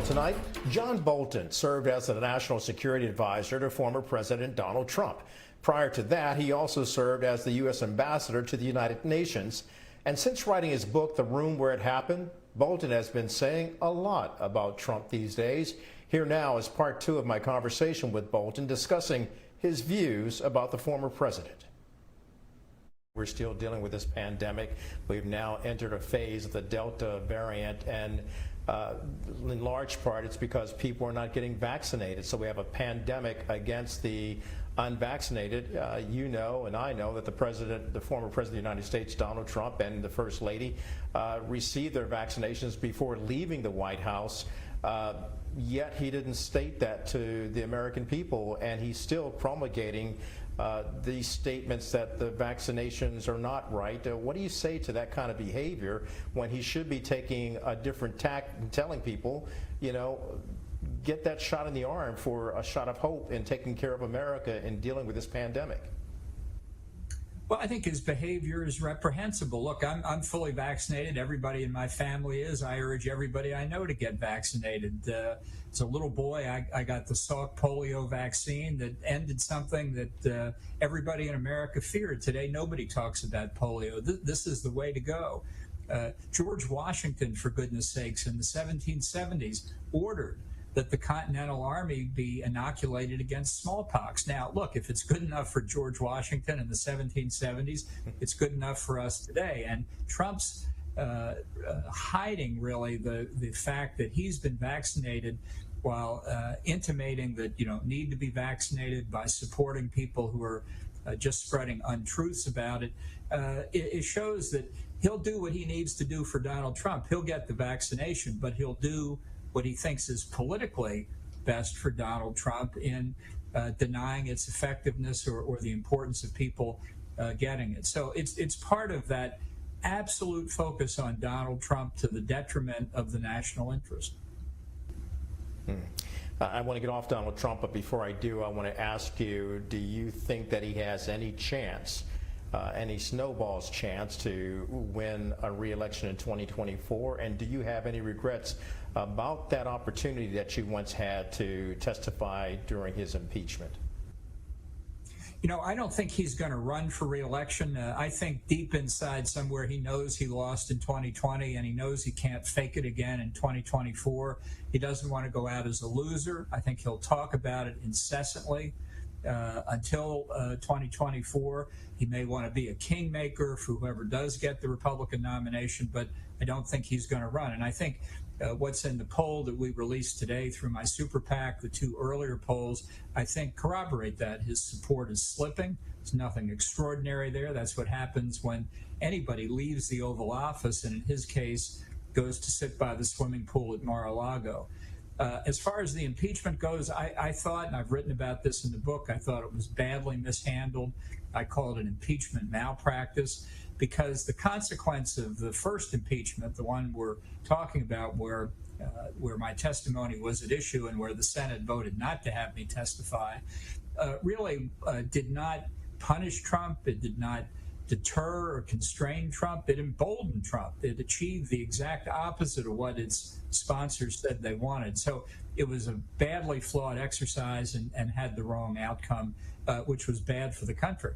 tonight, John Bolton served as the National Security Advisor to former President Donald Trump. Prior to that, he also served as the U.S. Ambassador to the United Nations. And since writing his book, The Room Where It Happened, Bolton has been saying a lot about Trump these days. Here now is part 2 of my conversation with Bolton discussing his views about the former president. We're still dealing with this pandemic. We've now entered a phase of the Delta variant, and in large part it's because people are not getting vaccinated. So we have a pandemic against the unvaccinated. You know, and I know that the former president of the United States, Donald Trump, and the First Lady received their vaccinations before leaving the White House. Yet he didn't state that to the American people, and he's still promulgating these statements that the vaccinations are not right. What do you say to that kind of behavior when he should be taking a different tack and telling people, you know, get that shot in the arm for a shot of hope in taking care of America and dealing with this pandemic? Well, I think his behavior is reprehensible. Look, I'm fully vaccinated. Everybody in my family is. I urge everybody I know to get vaccinated. As a little boy, I got the Salk polio vaccine that ended something that everybody in America feared. Today, nobody talks about polio. This is the way to go. George Washington, for goodness sakes, in the 1770s, ordered that the Continental Army be inoculated against smallpox. Now, look, if it's good enough for George Washington in the 1770s, it's good enough for us today. And Trump's hiding, really, the fact that he's been vaccinated while intimating that you don't need to be vaccinated by supporting people who are just spreading untruths about it. It shows that he'll do what he needs to do for Donald Trump. He'll get the vaccination, but he'll do what he thinks is politically best for Donald Trump in denying its effectiveness or the importance of people getting it. So it's part of that absolute focus on Donald Trump to the detriment of the national interest. I want to get off Donald Trump, but before I do, I want to ask you, do you think that he has any chance, any snowball's chance to win a re-election in 2024? And do you have any regrets about that opportunity that you once had to testify during his impeachment? You know, I don't think he's going to run for re-election. I think deep inside somewhere he knows he lost in 2020, and he knows he can't fake it again in 2024. He doesn't want to go out as a loser. I think he'll talk about it incessantly until 2024. He may want to be a kingmaker for whoever does get the Republican nomination, but I don't think he's going to run. And I think what's in the poll that we released today through my super PAC, the 2 earlier polls, I think corroborate that. His support is slipping. There's nothing extraordinary there. That's what happens when anybody leaves the Oval Office, and in his case, goes to sit by the swimming pool at Mar-a-Lago. As far as the impeachment goes, I thought, and I've written about this in the book, I thought it was badly mishandled. I call it an impeachment malpractice, because the consequence of the first impeachment, the one we're talking about, where my testimony was at issue and where the Senate voted not to have me testify, really did not punish Trump. It did not deter or constrain Trump. It emboldened Trump. It achieved the exact opposite of what its sponsors said they wanted. So it was a badly flawed exercise and had the wrong outcome, which was bad for the country.